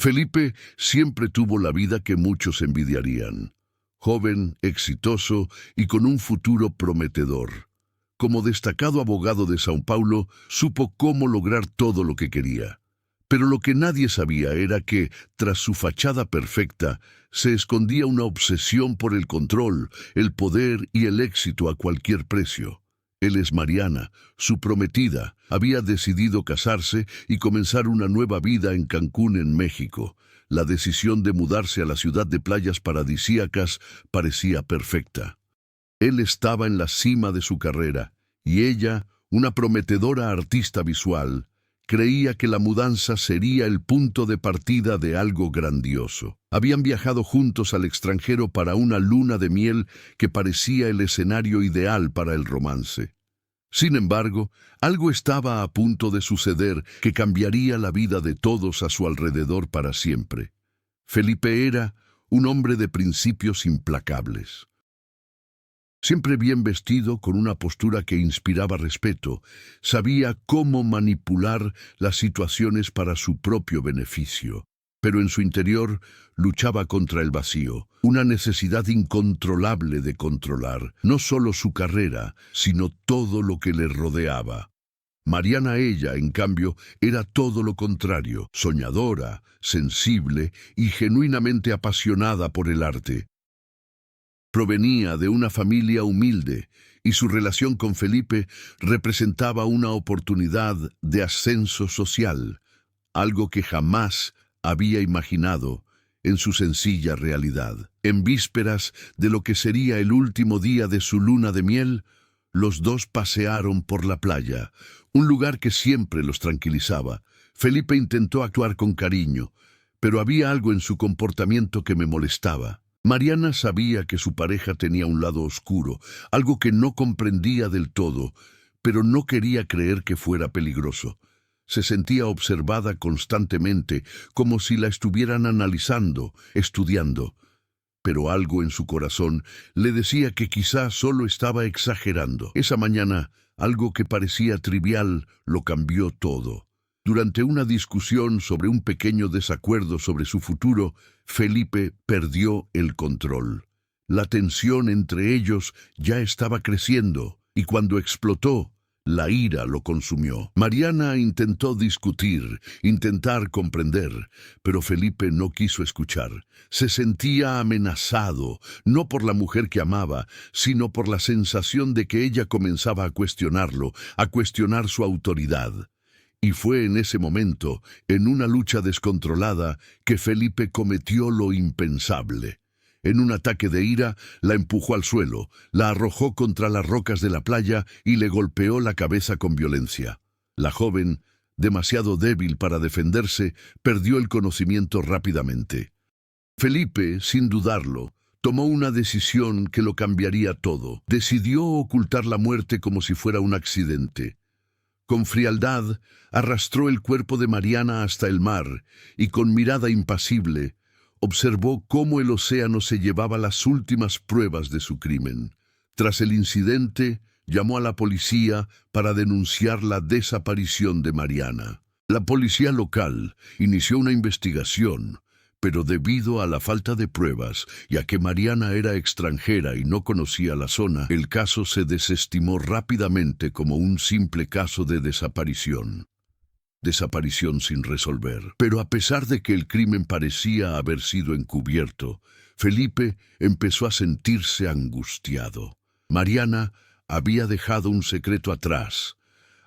Felipe siempre tuvo la vida que muchos envidiarían. Joven, exitoso y con un futuro prometedor. Como destacado abogado de São Paulo, supo cómo lograr todo lo que quería. Pero lo que nadie sabía era que, tras su fachada perfecta, se escondía una obsesión por el control, el poder y el éxito a cualquier precio. Él es Mariana, su prometida. Había decidido casarse y comenzar una nueva vida en Cancún, en México. La decisión de mudarse a la ciudad de playas paradisíacas parecía perfecta. Él estaba en la cima de su carrera, y ella, una prometedora artista visual, creía que la mudanza sería el punto de partida de algo grandioso. Habían viajado juntos al extranjero para una luna de miel que parecía el escenario ideal para el romance. Sin embargo, algo estaba a punto de suceder que cambiaría la vida de todos a su alrededor para siempre. Felipe era un hombre de principios implacables. Siempre bien vestido, con una postura que inspiraba respeto, sabía cómo manipular las situaciones para su propio beneficio. Pero en su interior luchaba contra el vacío, una necesidad incontrolable de controlar, no solo su carrera, sino todo lo que le rodeaba. Mariana, ella, en cambio, era todo lo contrario, soñadora, sensible y genuinamente apasionada por el arte. Provenía de una familia humilde y su relación con Felipe representaba una oportunidad de ascenso social, algo que jamás había imaginado en su sencilla realidad. En vísperas de lo que sería el último día de su luna de miel, los dos pasearon por la playa, un lugar que siempre los tranquilizaba. Felipe intentó actuar con cariño, pero había algo en su comportamiento que me molestaba. Mariana sabía que su pareja tenía un lado oscuro, algo que no comprendía del todo, pero no quería creer que fuera peligroso. Se sentía observada constantemente, como si la estuvieran analizando, estudiando. Pero algo en su corazón le decía que quizá solo estaba exagerando. Esa mañana, algo que parecía trivial lo cambió todo. Durante una discusión sobre un pequeño desacuerdo sobre su futuro, Felipe perdió el control. La tensión entre ellos ya estaba creciendo, y cuando explotó, la ira lo consumió. Mariana intentó discutir, intentar comprender, pero Felipe no quiso escuchar. Se sentía amenazado, no por la mujer que amaba, sino por la sensación de que ella comenzaba a cuestionarlo, a cuestionar su autoridad. Y fue en ese momento, en una lucha descontrolada, que Felipe cometió lo impensable. En un ataque de ira, la empujó al suelo, la arrojó contra las rocas de la playa y le golpeó la cabeza con violencia. La joven, demasiado débil para defenderse, perdió el conocimiento rápidamente. Felipe, sin dudarlo, tomó una decisión que lo cambiaría todo. Decidió ocultar la muerte como si fuera un accidente. Con frialdad, arrastró el cuerpo de Mariana hasta el mar y con mirada impasible, observó cómo el océano se llevaba las últimas pruebas de su crimen. Tras el incidente, llamó a la policía para denunciar la desaparición de Mariana. La policía local inició una investigación, pero debido a la falta de pruebas, ya que Mariana era extranjera y no conocía la zona, el caso se desestimó rápidamente como un simple caso de desaparición. Desaparición sin resolver. Pero a pesar de que el crimen parecía haber sido encubierto, Felipe empezó a sentirse angustiado. Mariana había dejado un secreto atrás,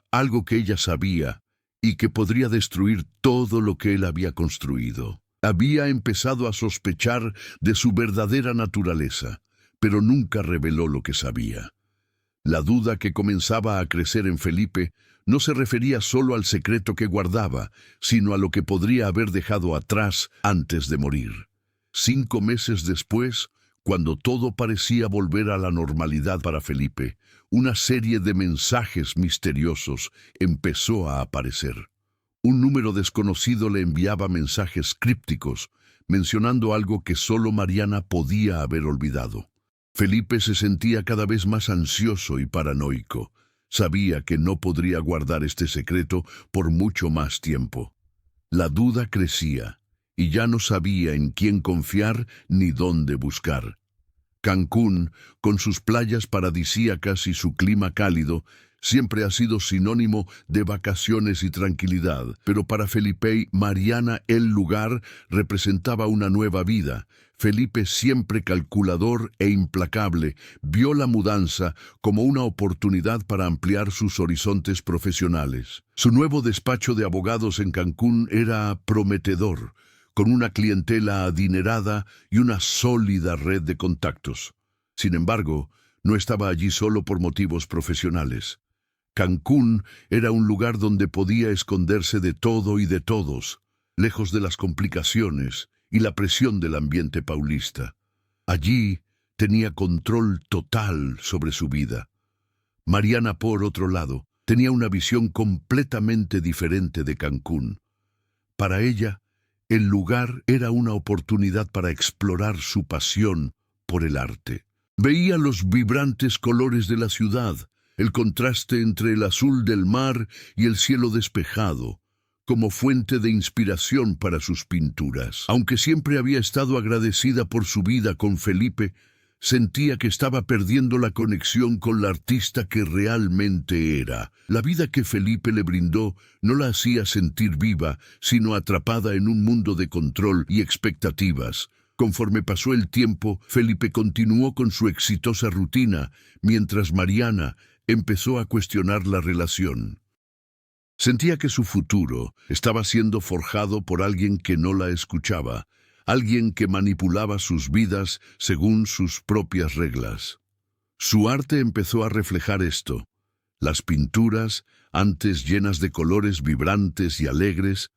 algo que ella sabía y que podría destruir todo lo que él había construido. Había empezado a sospechar de su verdadera naturaleza, pero nunca reveló lo que sabía. La duda que comenzaba a crecer en Felipe no se refería solo al secreto que guardaba, sino a lo que podría haber dejado atrás antes de morir. 5 meses después, cuando todo parecía volver a la normalidad para Felipe, una serie de mensajes misteriosos empezó a aparecer. Un número desconocido le enviaba mensajes crípticos, mencionando algo que solo Mariana podía haber olvidado. Felipe se sentía cada vez más ansioso y paranoico. Sabía que no podría guardar este secreto por mucho más tiempo. La duda crecía, y ya no sabía en quién confiar ni dónde buscar. Cancún, con sus playas paradisíacas y su clima cálido, siempre ha sido sinónimo de vacaciones y tranquilidad, pero para Felipe y Mariana el lugar representaba una nueva vida. Felipe, siempre calculador e implacable, vio la mudanza como una oportunidad para ampliar sus horizontes profesionales. Su nuevo despacho de abogados en Cancún era prometedor, con una clientela adinerada y una sólida red de contactos. Sin embargo, no estaba allí solo por motivos profesionales. Cancún era un lugar donde podía esconderse de todo y de todos, lejos de las complicaciones y la presión del ambiente paulista. Allí tenía control total sobre su vida. Mariana, por otro lado, tenía una visión completamente diferente de Cancún. Para ella, el lugar era una oportunidad para explorar su pasión por el arte. Veía los vibrantes colores de la ciudad, el contraste entre el azul del mar y el cielo despejado, como fuente de inspiración para sus pinturas. Aunque siempre había estado agradecida por su vida con Felipe, sentía que estaba perdiendo la conexión con la artista que realmente era. La vida que Felipe le brindó no la hacía sentir viva, sino atrapada en un mundo de control y expectativas. Conforme pasó el tiempo, Felipe continuó con su exitosa rutina, mientras Mariana empezó a cuestionar la relación. Sentía que su futuro estaba siendo forjado por alguien que no la escuchaba, alguien que manipulaba sus vidas según sus propias reglas. Su arte empezó a reflejar esto. Las pinturas, antes llenas de colores vibrantes y alegres,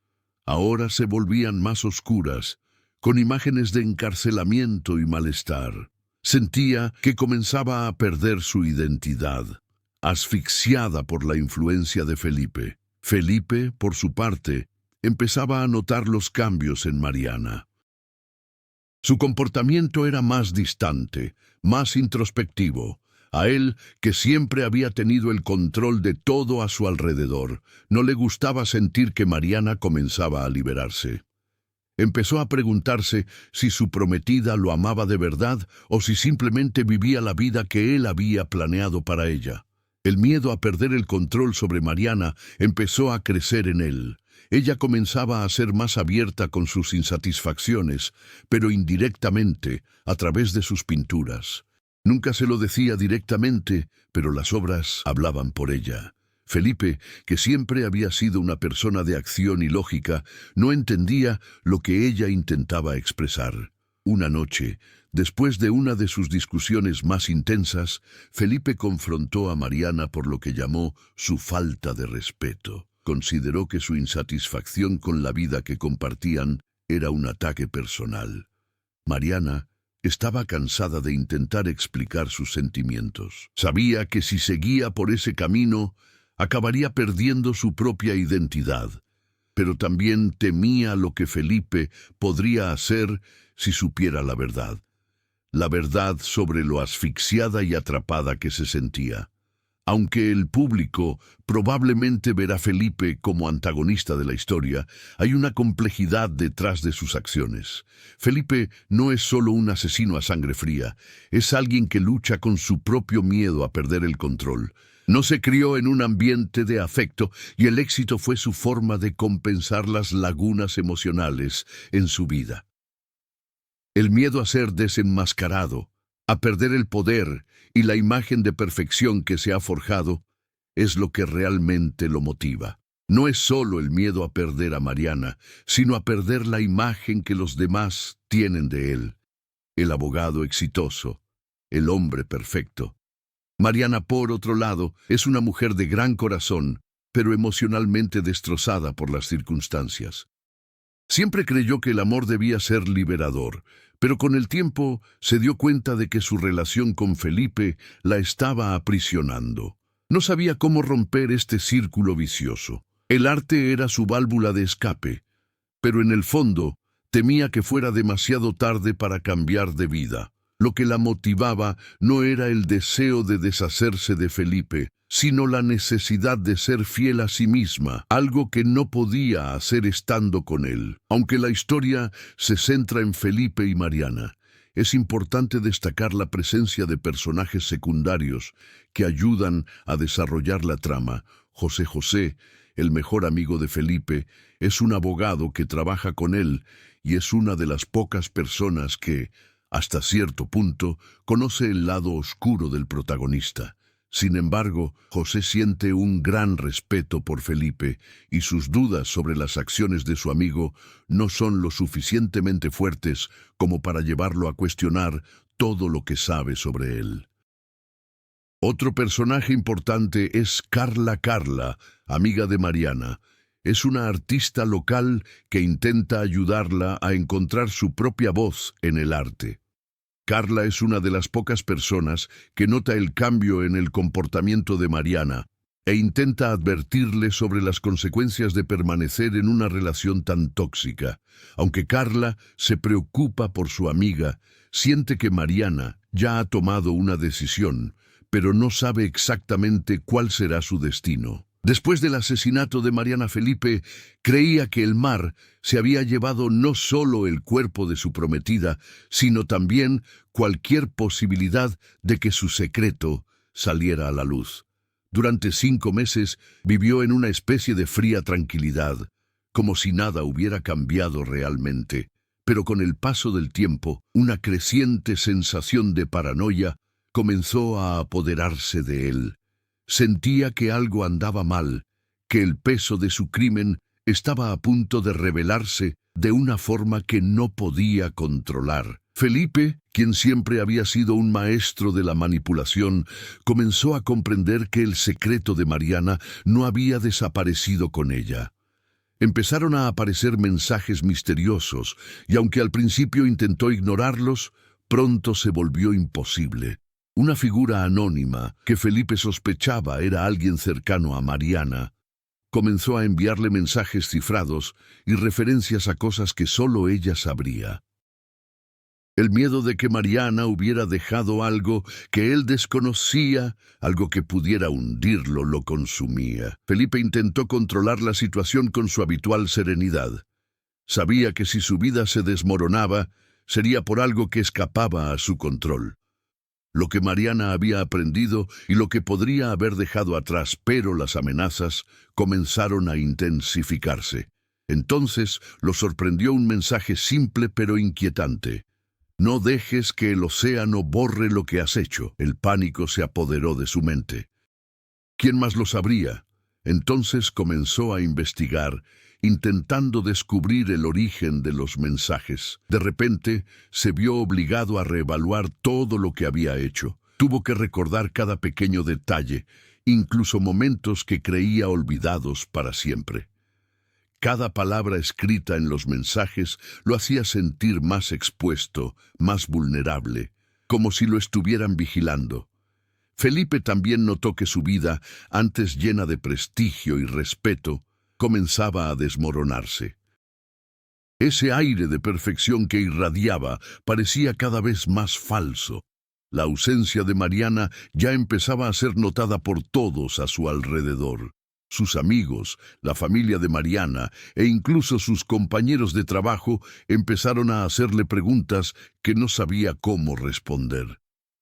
ahora se volvían más oscuras, con imágenes de encarcelamiento y malestar. Sentía que comenzaba a perder su identidad, asfixiada por la influencia de Felipe. Felipe, por su parte, empezaba a notar los cambios en Mariana. Su comportamiento era más distante, más introspectivo. A él, que siempre había tenido el control de todo a su alrededor, no le gustaba sentir que Mariana comenzaba a liberarse. Empezó a preguntarse si su prometida lo amaba de verdad o si simplemente vivía la vida que él había planeado para ella. El miedo a perder el control sobre Mariana empezó a crecer en él. Ella comenzaba a ser más abierta con sus insatisfacciones, pero indirectamente, a través de sus pinturas. Nunca se lo decía directamente, pero las obras hablaban por ella. Felipe, que siempre había sido una persona de acción y lógica, no entendía lo que ella intentaba expresar. Una noche, después de una de sus discusiones más intensas, Felipe confrontó a Mariana por lo que llamó su falta de respeto. Consideró que su insatisfacción con la vida que compartían era un ataque personal. Mariana estaba cansada de intentar explicar sus sentimientos. Sabía que si seguía por ese camino, acabaría perdiendo su propia identidad, pero también temía lo que Felipe podría hacer si supiera la verdad sobre lo asfixiada y atrapada que se sentía. Aunque el público probablemente verá a Felipe como antagonista de la historia, hay una complejidad detrás de sus acciones. Felipe no es solo un asesino a sangre fría, es alguien que lucha con su propio miedo a perder el control. No se crió en un ambiente de afecto y el éxito fue su forma de compensar las lagunas emocionales en su vida. El miedo a ser desenmascarado, a perder el poder y la imagen de perfección que se ha forjado, es lo que realmente lo motiva. No es solo el miedo a perder a Mariana, sino a perder la imagen que los demás tienen de él. El abogado exitoso, el hombre perfecto. Mariana, por otro lado, es una mujer de gran corazón, pero emocionalmente destrozada por las circunstancias. Siempre creyó que el amor debía ser liberador, pero con el tiempo se dio cuenta de que su relación con Felipe la estaba aprisionando. No sabía cómo romper este círculo vicioso. El arte era su válvula de escape, pero en el fondo temía que fuera demasiado tarde para cambiar de vida. Lo que la motivaba no era el deseo de deshacerse de Felipe, sino la necesidad de ser fiel a sí misma, algo que no podía hacer estando con él. Aunque la historia se centra en Felipe y Mariana, es importante destacar la presencia de personajes secundarios que ayudan a desarrollar la trama. José José, el mejor amigo de Felipe, es un abogado que trabaja con él y es una de las pocas personas que, hasta cierto punto, conoce el lado oscuro del protagonista. Sin embargo, José siente un gran respeto por Felipe y sus dudas sobre las acciones de su amigo no son lo suficientemente fuertes como para llevarlo a cuestionar todo lo que sabe sobre él. Otro personaje importante es Carla, amiga de Mariana. Es una artista local que intenta ayudarla a encontrar su propia voz en el arte. Carla es una de las pocas personas que nota el cambio en el comportamiento de Mariana e intenta advertirle sobre las consecuencias de permanecer en una relación tan tóxica. Aunque Carla se preocupa por su amiga, siente que Mariana ya ha tomado una decisión, pero no sabe exactamente cuál será su destino. Después del asesinato de Mariana, Felipe creía que el mar se había llevado no solo el cuerpo de su prometida, sino también cualquier posibilidad de que su secreto saliera a la luz. Durante 5 meses vivió en una especie de fría tranquilidad, como si nada hubiera cambiado realmente. Pero con el paso del tiempo, una creciente sensación de paranoia comenzó a apoderarse de él. Sentía que algo andaba mal, que el peso de su crimen estaba a punto de revelarse de una forma que no podía controlar. Felipe, quien siempre había sido un maestro de la manipulación, comenzó a comprender que el secreto de Mariana no había desaparecido con ella. Empezaron a aparecer mensajes misteriosos, y aunque al principio intentó ignorarlos, pronto se volvió imposible. Una figura anónima, que Felipe sospechaba era alguien cercano a Mariana, comenzó a enviarle mensajes cifrados y referencias a cosas que solo ella sabría. El miedo de que Mariana hubiera dejado algo que él desconocía, algo que pudiera hundirlo, lo consumía. Felipe intentó controlar la situación con su habitual serenidad. Sabía que si su vida se desmoronaba, sería por algo que escapaba a su control. Lo que Mariana había aprendido y lo que podría haber dejado atrás, pero las amenazas comenzaron a intensificarse. Entonces lo sorprendió un mensaje simple pero inquietante. No dejes que el océano borre lo que has hecho. El pánico se apoderó de su mente. ¿Quién más lo sabría? Entonces comenzó a investigar, intentando descubrir el origen de los mensajes. De repente, se vio obligado a reevaluar todo lo que había hecho. Tuvo que recordar cada pequeño detalle, incluso momentos que creía olvidados para siempre. Cada palabra escrita en los mensajes lo hacía sentir más expuesto, más vulnerable, como si lo estuvieran vigilando. Felipe también notó que su vida, antes llena de prestigio y respeto, comenzaba a desmoronarse. Ese aire de perfección que irradiaba parecía cada vez más falso. La ausencia de Mariana ya empezaba a ser notada por todos a su alrededor. Sus amigos, la familia de Mariana e incluso sus compañeros de trabajo empezaron a hacerle preguntas que no sabía cómo responder.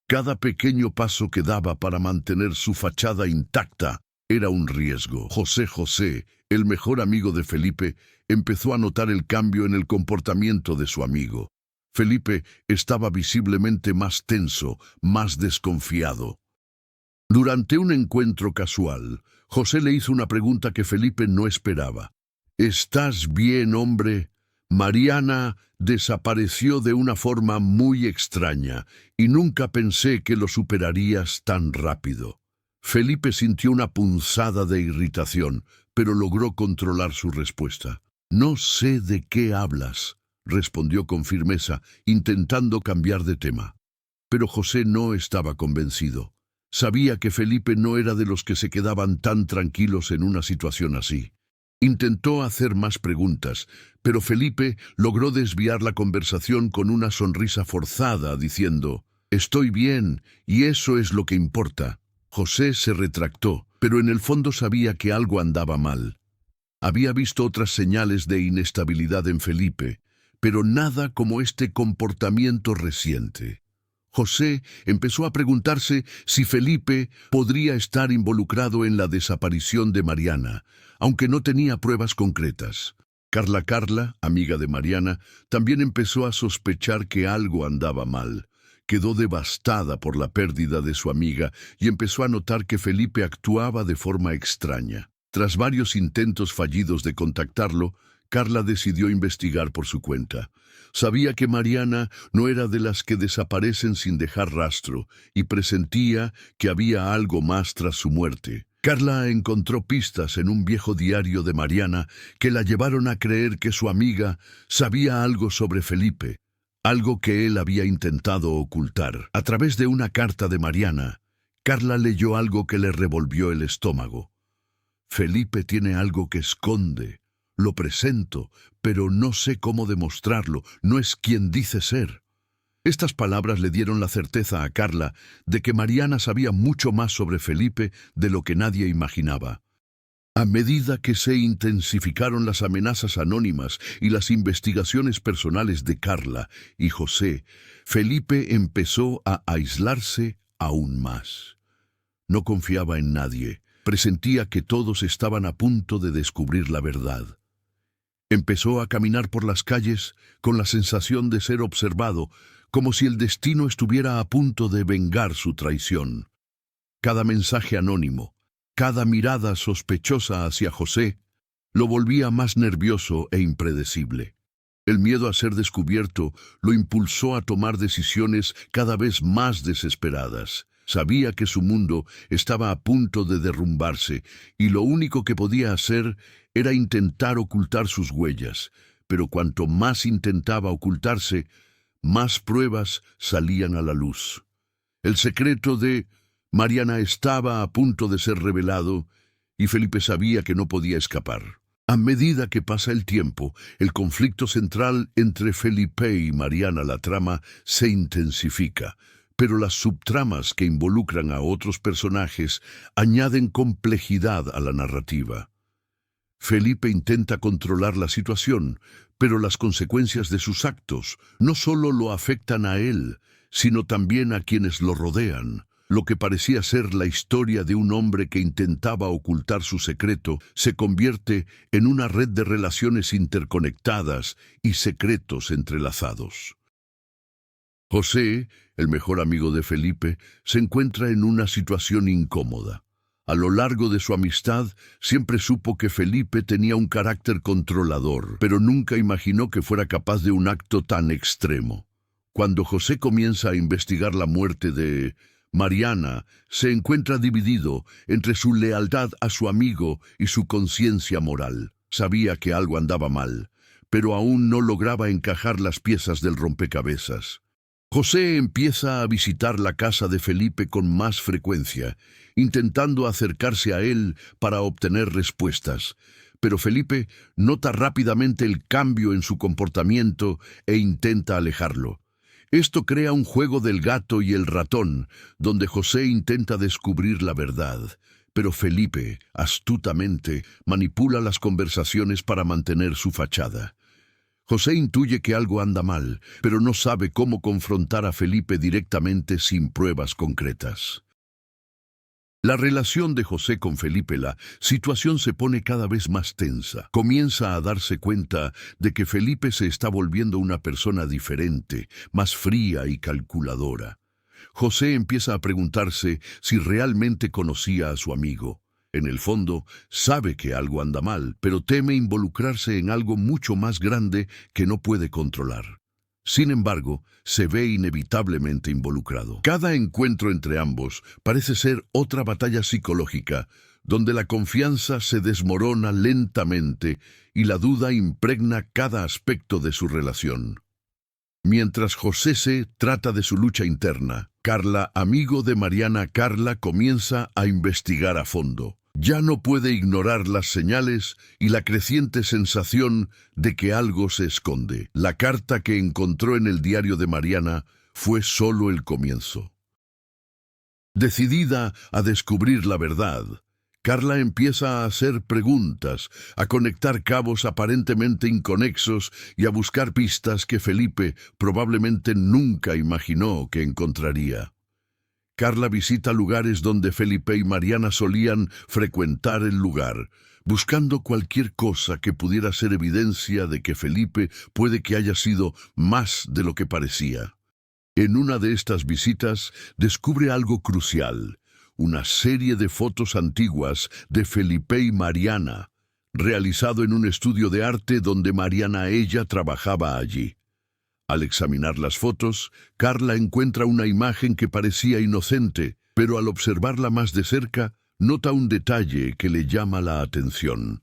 Cada pequeño paso que daba para mantener su fachada intacta era un riesgo. José José, el mejor amigo de Felipe, empezó a notar el cambio en el comportamiento de su amigo. Felipe estaba visiblemente más tenso, más desconfiado. Durante un encuentro casual, José le hizo una pregunta que Felipe no esperaba. ¿Estás bien, hombre? Mariana desapareció de una forma muy extraña y nunca pensé que lo superarías tan rápido. Felipe sintió una punzada de irritación, pero logró controlar su respuesta. No sé de qué hablas, respondió con firmeza, intentando cambiar de tema. Pero José no estaba convencido. Sabía que Felipe no era de los que se quedaban tan tranquilos en una situación así. Intentó hacer más preguntas, pero Felipe logró desviar la conversación con una sonrisa forzada, diciendo: «Estoy bien, y eso es lo que importa». José se retractó, pero en el fondo sabía que algo andaba mal. Había visto otras señales de inestabilidad en Felipe, pero nada como este comportamiento reciente. José empezó a preguntarse si Felipe podría estar involucrado en la desaparición de Mariana, aunque no tenía pruebas concretas. Carla, amiga de Mariana, también empezó a sospechar que algo andaba mal. Quedó devastada por la pérdida de su amiga y empezó a notar que Felipe actuaba de forma extraña. Tras varios intentos fallidos de contactarlo, Carla decidió investigar por su cuenta. Sabía que Mariana no era de las que desaparecen sin dejar rastro y presentía que había algo más tras su muerte. Carla encontró pistas en un viejo diario de Mariana que la llevaron a creer que su amiga sabía algo sobre Felipe, algo que él había intentado ocultar. A través de una carta de Mariana, Carla leyó algo que le revolvió el estómago. Felipe tiene algo que esconde. Lo presento, pero no sé cómo demostrarlo. No es quien dice ser. Estas palabras le dieron la certeza a Carla de que Mariana sabía mucho más sobre Felipe de lo que nadie imaginaba. A medida que se intensificaron las amenazas anónimas y las investigaciones personales de Carla y José, Felipe empezó a aislarse aún más. No confiaba en nadie, presentía que todos estaban a punto de descubrir la verdad. Empezó a caminar por las calles con la sensación de ser observado, como si el destino estuviera a punto de vengar su traición. Cada mensaje anónimo, cada mirada sospechosa hacia José, lo volvía más nervioso e impredecible. El miedo a ser descubierto lo impulsó a tomar decisiones cada vez más desesperadas. Sabía que su mundo estaba a punto de derrumbarse y lo único que podía hacer era intentar ocultar sus huellas, pero cuanto más intentaba ocultarse, más pruebas salían a la luz. El secreto de Mariana estaba a punto de ser revelado y Felipe sabía que no podía escapar. A medida que pasa el tiempo, el conflicto central entre Felipe y Mariana, la trama, se intensifica, pero las subtramas que involucran a otros personajes añaden complejidad a la narrativa. Felipe intenta controlar la situación, pero las consecuencias de sus actos no solo lo afectan a él, sino también a quienes lo rodean. Lo que parecía ser la historia de un hombre que intentaba ocultar su secreto se convierte en una red de relaciones interconectadas y secretos entrelazados. José, el mejor amigo de Felipe, se encuentra en una situación incómoda. A lo largo de su amistad, siempre supo que Felipe tenía un carácter controlador, pero nunca imaginó que fuera capaz de un acto tan extremo. Cuando José comienza a investigar la muerte de Mariana, se encuentra dividido entre su lealtad a su amigo y su conciencia moral. Sabía que algo andaba mal, pero aún no lograba encajar las piezas del rompecabezas. José empieza a visitar la casa de Felipe con más frecuencia, intentando acercarse a él para obtener respuestas. Pero Felipe nota rápidamente el cambio en su comportamiento e intenta alejarlo. Esto crea un juego del gato y el ratón, donde José intenta descubrir la verdad. Pero Felipe, astutamente, manipula las conversaciones para mantener su fachada. José intuye que algo anda mal, pero no sabe cómo confrontar a Felipe directamente sin pruebas concretas. La relación de José con Felipe, la situación se pone cada vez más tensa. Comienza a darse cuenta de que Felipe se está volviendo una persona diferente, más fría y calculadora. José empieza a preguntarse si realmente conocía a su amigo. En el fondo, sabe que algo anda mal, pero teme involucrarse en algo mucho más grande que no puede controlar. Sin embargo, se ve inevitablemente involucrado. Cada encuentro entre ambos parece ser otra batalla psicológica, donde la confianza se desmorona lentamente y la duda impregna cada aspecto de su relación. Mientras José se trata de su lucha interna, Carla, amigo de Mariana, comienza a investigar a fondo. Ya no puede ignorar las señales y la creciente sensación de que algo se esconde. La carta que encontró en el diario de Mariana fue solo el comienzo. Decidida a descubrir la verdad, Carla empieza a hacer preguntas, a conectar cabos aparentemente inconexos y a buscar pistas que Felipe probablemente nunca imaginó que encontraría. Carla visita lugares donde Felipe y Mariana solían frecuentar el lugar, buscando cualquier cosa que pudiera ser evidencia de que Felipe puede que haya sido más de lo que parecía. En una de estas visitas descubre algo crucial: una serie de fotos antiguas de Felipe y Mariana, realizado en un estudio de arte donde Mariana ella trabajaba allí. Al examinar las fotos, Carla encuentra una imagen que parecía inocente, pero al observarla más de cerca, nota un detalle que le llama la atención.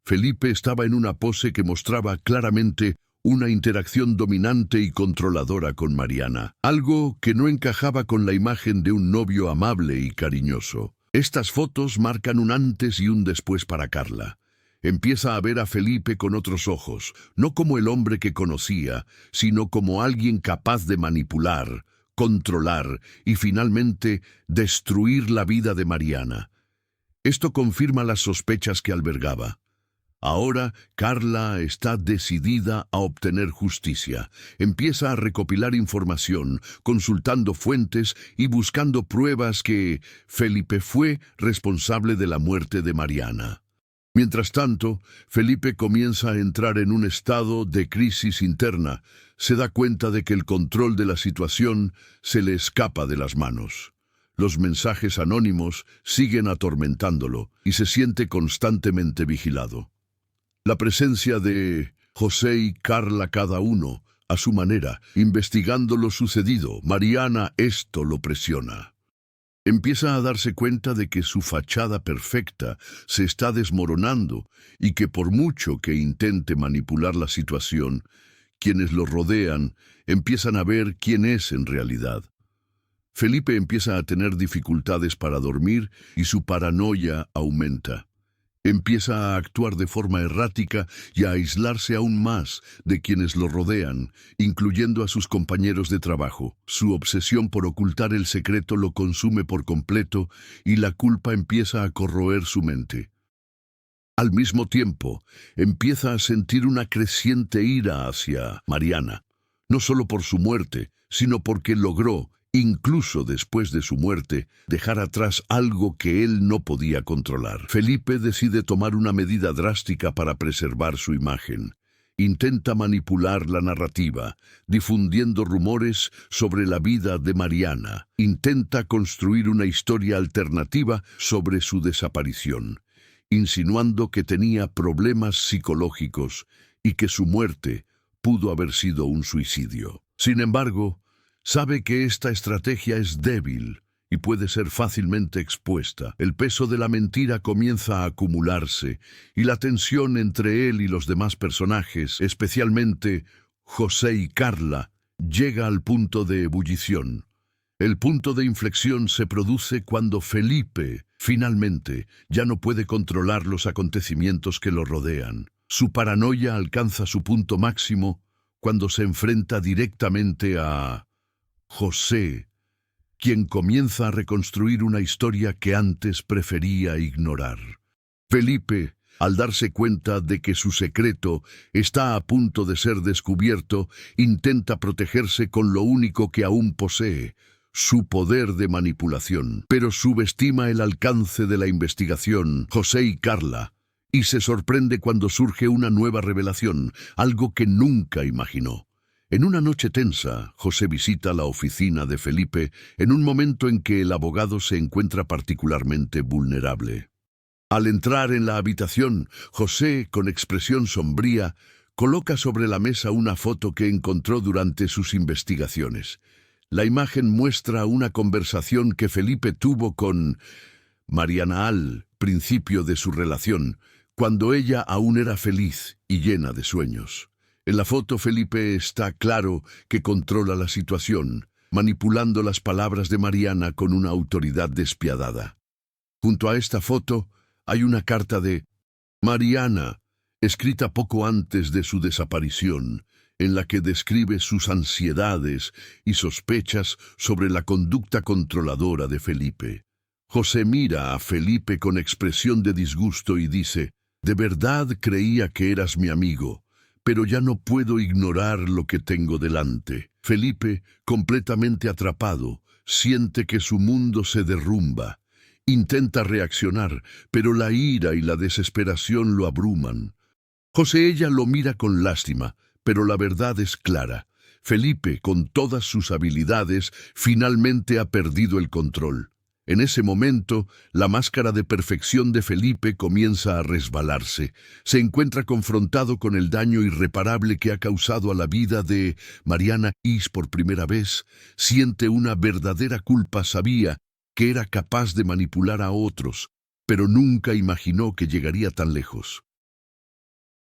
Felipe estaba en una pose que mostraba claramente una interacción dominante y controladora con Mariana, algo que no encajaba con la imagen de un novio amable y cariñoso. Estas fotos marcan un antes y un después para Carla. Empieza a ver a Felipe con otros ojos, no como el hombre que conocía, sino como alguien capaz de manipular, controlar y finalmente destruir la vida de Mariana. Esto confirma las sospechas que albergaba. Ahora Carla está decidida a obtener justicia. Empieza a recopilar información, consultando fuentes y buscando pruebas que Felipe fue responsable de la muerte de Mariana. Mientras tanto, Felipe comienza a entrar en un estado de crisis interna. Se da cuenta de que el control de la situación se le escapa de las manos. Los mensajes anónimos siguen atormentándolo y se siente constantemente vigilado. La presencia de José y Carla, cada uno a su manera, investigando lo sucedido, Mariana, esto lo presiona. Empieza a darse cuenta de que su fachada perfecta se está desmoronando y que por mucho que intente manipular la situación, quienes lo rodean empiezan a ver quién es en realidad. Felipe empieza a tener dificultades para dormir y su paranoia aumenta. Empieza a actuar de forma errática y a aislarse aún más de quienes lo rodean, incluyendo a sus compañeros de trabajo. Su obsesión por ocultar el secreto lo consume por completo y la culpa empieza a corroer su mente. Al mismo tiempo, empieza a sentir una creciente ira hacia Mariana, no solo por su muerte, sino porque logró, incluso después de su muerte, dejar atrás algo que él no podía controlar. Felipe decide tomar una medida drástica para preservar su imagen. Intenta manipular la narrativa, difundiendo rumores sobre la vida de Mariana. Intenta construir una historia alternativa sobre su desaparición, insinuando que tenía problemas psicológicos y que su muerte pudo haber sido un suicidio. Sin embargo, sabe que esta estrategia es débil y puede ser fácilmente expuesta. El peso de la mentira comienza a acumularse y la tensión entre él y los demás personajes, especialmente José y Carla, llega al punto de ebullición. El punto de inflexión se produce cuando Felipe, finalmente, ya no puede controlar los acontecimientos que lo rodean. Su paranoia alcanza su punto máximo cuando se enfrenta directamente a José, quien comienza a reconstruir una historia que antes prefería ignorar. Felipe, al darse cuenta de que su secreto está a punto de ser descubierto, intenta protegerse con lo único que aún posee, su poder de manipulación, pero subestima el alcance de la investigación, José y Carla, y se sorprende cuando surge una nueva revelación, algo que nunca imaginó. En una noche tensa, José visita la oficina de Felipe en un momento en que el abogado se encuentra particularmente vulnerable. Al entrar en la habitación, José, con expresión sombría, coloca sobre la mesa una foto que encontró durante sus investigaciones. La imagen muestra una conversación que Felipe tuvo con Mariana al principio de su relación, cuando ella aún era feliz y llena de sueños. En la foto, Felipe está claro que controla la situación, manipulando las palabras de Mariana con una autoridad despiadada. Junto a esta foto hay una carta de Mariana, escrita poco antes de su desaparición, en la que describe sus ansiedades y sospechas sobre la conducta controladora de Felipe. José mira a Felipe con expresión de disgusto y dice: «De verdad creía que eras mi amigo, pero ya no puedo ignorar lo que tengo delante». Felipe, completamente atrapado, siente que su mundo se derrumba. Intenta reaccionar, pero la ira y la desesperación lo abruman. Ella lo mira con lástima, pero la verdad es clara. Felipe, con todas sus habilidades, finalmente ha perdido el control. En ese momento, la máscara de perfección de Felipe comienza a resbalarse. Se encuentra confrontado con el daño irreparable que ha causado a la vida de Mariana y por primera vez siente una verdadera culpa. Sabía que era capaz de manipular a otros, pero nunca imaginó que llegaría tan lejos.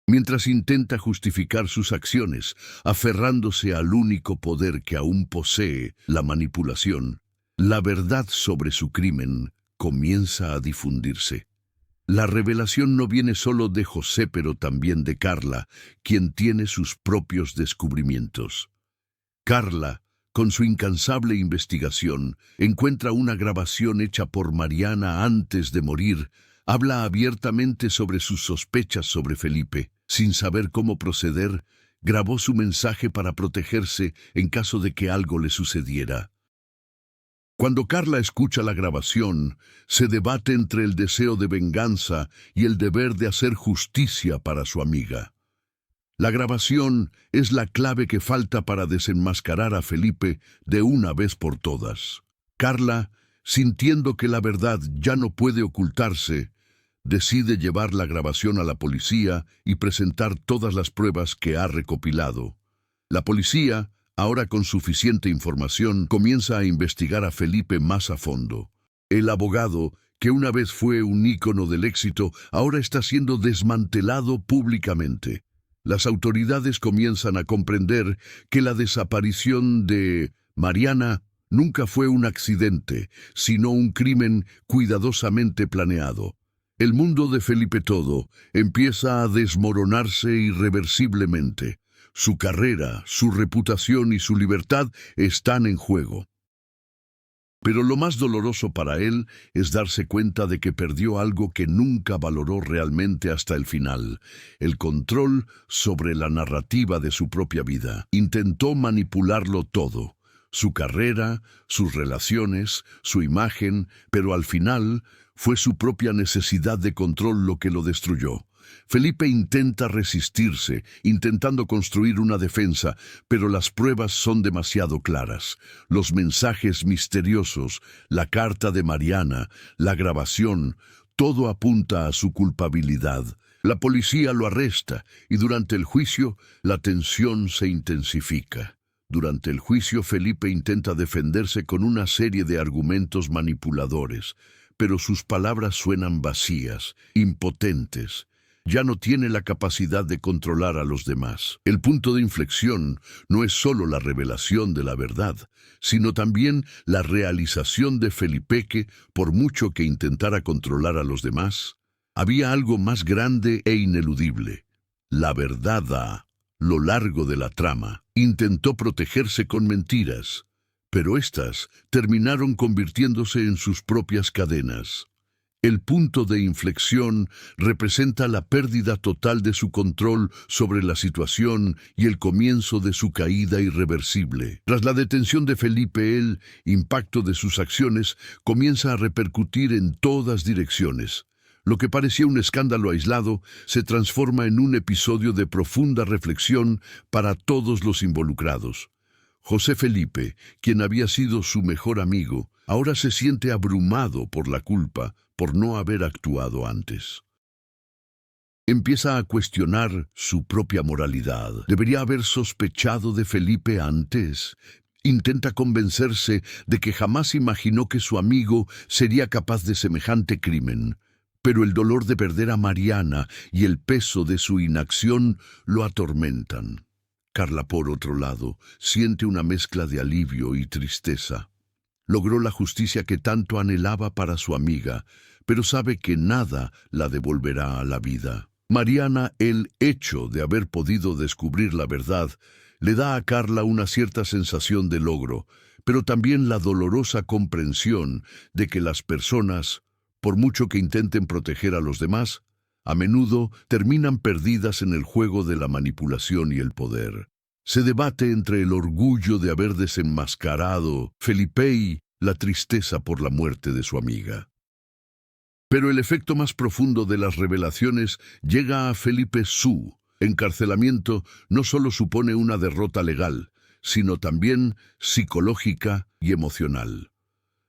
Mientras intenta justificar sus acciones, aferrándose al único poder que aún posee, la manipulación, la verdad sobre su crimen comienza a difundirse. La revelación no viene solo de José, pero también de Carla, quien tiene sus propios descubrimientos. Carla, con su incansable investigación, encuentra una grabación hecha por Mariana antes de morir. Habla abiertamente sobre sus sospechas sobre Felipe. Sin saber cómo proceder, grabó su mensaje para protegerse en caso de que algo le sucediera. Cuando Carla escucha la grabación, se debate entre el deseo de venganza y el deber de hacer justicia para su amiga. La grabación es la clave que falta para desenmascarar a Felipe de una vez por todas. Carla, sintiendo que la verdad ya no puede ocultarse, decide llevar la grabación a la policía y presentar todas las pruebas que ha recopilado. La policía, ahora con suficiente información, comienza a investigar a Felipe más a fondo. El abogado, que una vez fue un ícono del éxito, ahora está siendo desmantelado públicamente. Las autoridades comienzan a comprender que la desaparición de Mariana nunca fue un accidente, sino un crimen cuidadosamente planeado. El mundo de Felipe Todo empieza a desmoronarse irreversiblemente. Su carrera, su reputación y su libertad están en juego. Pero lo más doloroso para él es darse cuenta de que perdió algo que nunca valoró realmente hasta el final: el control sobre la narrativa de su propia vida. Intentó manipularlo todo: su carrera, sus relaciones, su imagen, pero al final fue su propia necesidad de control lo que lo destruyó. Felipe intenta resistirse, intentando construir una defensa, pero las pruebas son demasiado claras. Los mensajes misteriosos, la carta de Mariana, la grabación, todo apunta a su culpabilidad. La policía lo arresta y durante el juicio la tensión se intensifica. Durante el juicio, Felipe intenta defenderse con una serie de argumentos manipuladores, pero sus palabras suenan vacías, impotentes. Ya no tiene la capacidad de controlar a los demás. El punto de inflexión no es solo la revelación de la verdad, sino también la realización de Felipe que, por mucho que intentara controlar a los demás, había algo más grande e ineludible: la verdad. A lo largo de la trama, intentó protegerse con mentiras, pero éstas terminaron convirtiéndose en sus propias cadenas. El punto de inflexión representa la pérdida total de su control sobre la situación y el comienzo de su caída irreversible. Tras la detención de Felipe, el impacto de sus acciones comienza a repercutir en todas direcciones. Lo que parecía un escándalo aislado se transforma en un episodio de profunda reflexión para todos los involucrados. José Felipe, quien había sido su mejor amigo, ahora se siente abrumado por la culpa por no haber actuado antes. Empieza a cuestionar su propia moralidad. ¿Debería haber sospechado de Felipe antes? Intenta convencerse de que jamás imaginó que su amigo sería capaz de semejante crimen. Pero el dolor de perder a Mariana y el peso de su inacción lo atormentan. Carla, por otro lado, siente una mezcla de alivio y tristeza. Logró la justicia que tanto anhelaba para su amiga, pero sabe que nada la devolverá a la vida. Mariana, el hecho de haber podido descubrir la verdad, le da a Carla una cierta sensación de logro, pero también la dolorosa comprensión de que las personas, por mucho que intenten proteger a los demás, a menudo terminan perdidas en el juego de la manipulación y el poder. Se debate entre el orgullo de haber desenmascarado Felipe y la tristeza por la muerte de su amiga. Pero el efecto más profundo de las revelaciones llega a Felipe. Su encarcelamiento no solo supone una derrota legal, sino también psicológica y emocional.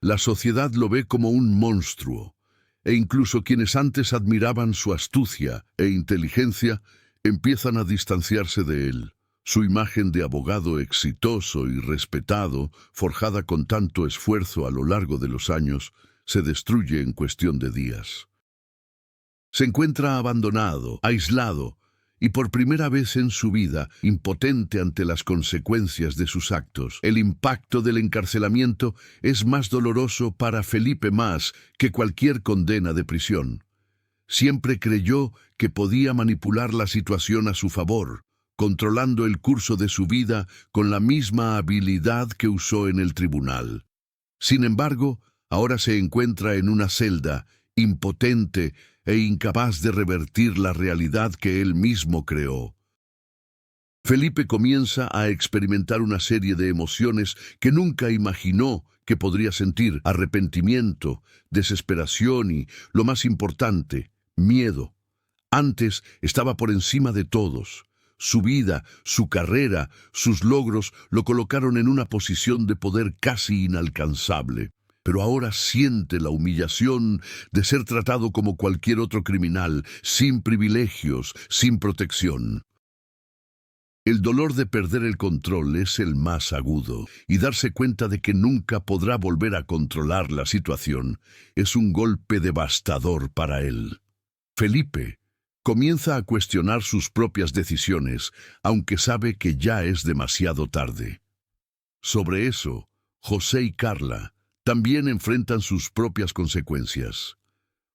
La sociedad lo ve como un monstruo, e incluso quienes antes admiraban su astucia e inteligencia empiezan a distanciarse de él. Su imagen de abogado exitoso y respetado, forjada con tanto esfuerzo a lo largo de los años, se destruye en cuestión de días. Se encuentra abandonado, aislado, y por primera vez en su vida, impotente ante las consecuencias de sus actos. El impacto del encarcelamiento es más doloroso para Felipe más que cualquier condena de prisión. Siempre creyó que podía manipular la situación a su favor, controlando el curso de su vida con la misma habilidad que usó en el tribunal. Sin embargo, ahora se encuentra en una celda, impotente e incapaz de revertir la realidad que él mismo creó. Felipe comienza a experimentar una serie de emociones que nunca imaginó que podría sentir: arrepentimiento, desesperación y, lo más importante, miedo. Antes estaba por encima de todos. Su vida, su carrera, sus logros lo colocaron en una posición de poder casi inalcanzable. Pero ahora siente la humillación de ser tratado como cualquier otro criminal, sin privilegios, sin protección. El dolor de perder el control es el más agudo, y darse cuenta de que nunca podrá volver a controlar la situación es un golpe devastador para él. Felipe comienza a cuestionar sus propias decisiones, aunque sabe que ya es demasiado tarde. Sobre eso, José y Carla también enfrentan sus propias consecuencias.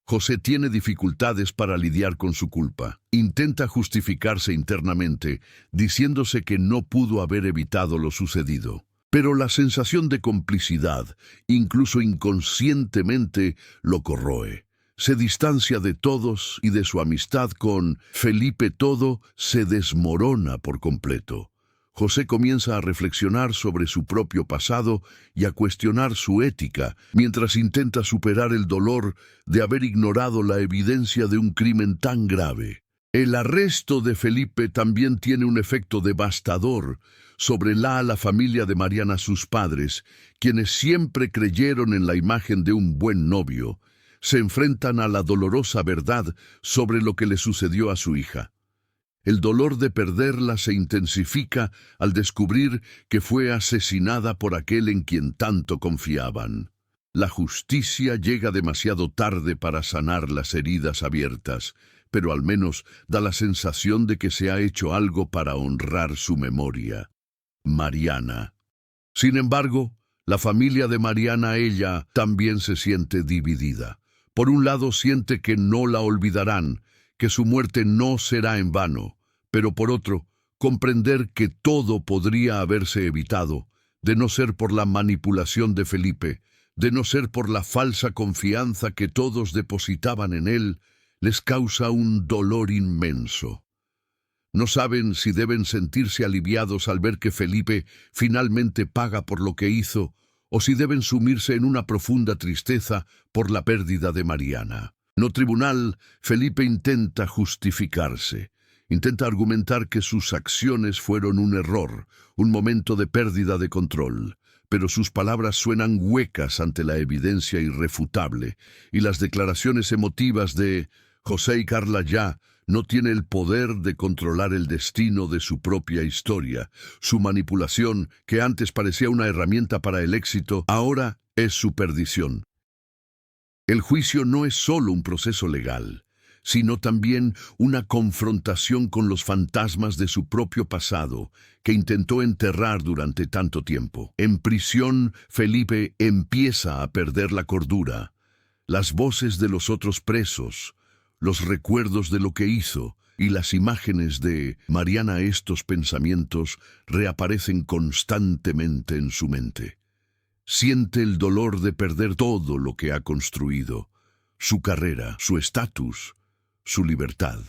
José tiene dificultades para lidiar con su culpa. Intenta justificarse internamente, diciéndose que no pudo haber evitado lo sucedido. Pero la sensación de complicidad, incluso inconscientemente, lo corroe. Se distancia de todos y de su amistad con Felipe. Todo se desmorona por completo. José comienza a reflexionar sobre su propio pasado y a cuestionar su ética, mientras intenta superar el dolor de haber ignorado la evidencia de un crimen tan grave. El arresto de Felipe también tiene un efecto devastador sobre la familia de Mariana, sus padres, quienes siempre creyeron en la imagen de un buen novio. Se enfrentan a la dolorosa verdad sobre lo que le sucedió a su hija. El dolor de perderla se intensifica al descubrir que fue asesinada por aquel en quien tanto confiaban. La justicia llega demasiado tarde para sanar las heridas abiertas, pero al menos da la sensación de que se ha hecho algo para honrar su memoria. Mariana. Sin embargo, la familia de Mariana, ella también se siente dividida. Por un lado siente que no la olvidarán, que su muerte no será en vano, pero por otro, comprender que todo podría haberse evitado, de no ser por la manipulación de Felipe, de no ser por la falsa confianza que todos depositaban en él, les causa un dolor inmenso. No saben si deben sentirse aliviados al ver que Felipe finalmente paga por lo que hizo, o si deben sumirse en una profunda tristeza por la pérdida de Mariana. No tribunal, Felipe intenta justificarse. Intenta argumentar que sus acciones fueron un error, un momento de pérdida de control, pero sus palabras suenan huecas ante la evidencia irrefutable, y las declaraciones emotivas de José y Carla ya no tiene el poder de controlar el destino de su propia historia. Su manipulación, que antes parecía una herramienta para el éxito, ahora es su perdición. El juicio no es solo un proceso legal, sino también una confrontación con los fantasmas de su propio pasado, que intentó enterrar durante tanto tiempo. En prisión, Felipe empieza a perder la cordura. Las voces de los otros presos, los recuerdos de lo que hizo, y las imágenes de Mariana, estos pensamientos reaparecen constantemente en su mente. Siente el dolor de perder todo lo que ha construido, su carrera, su estatus, su libertad.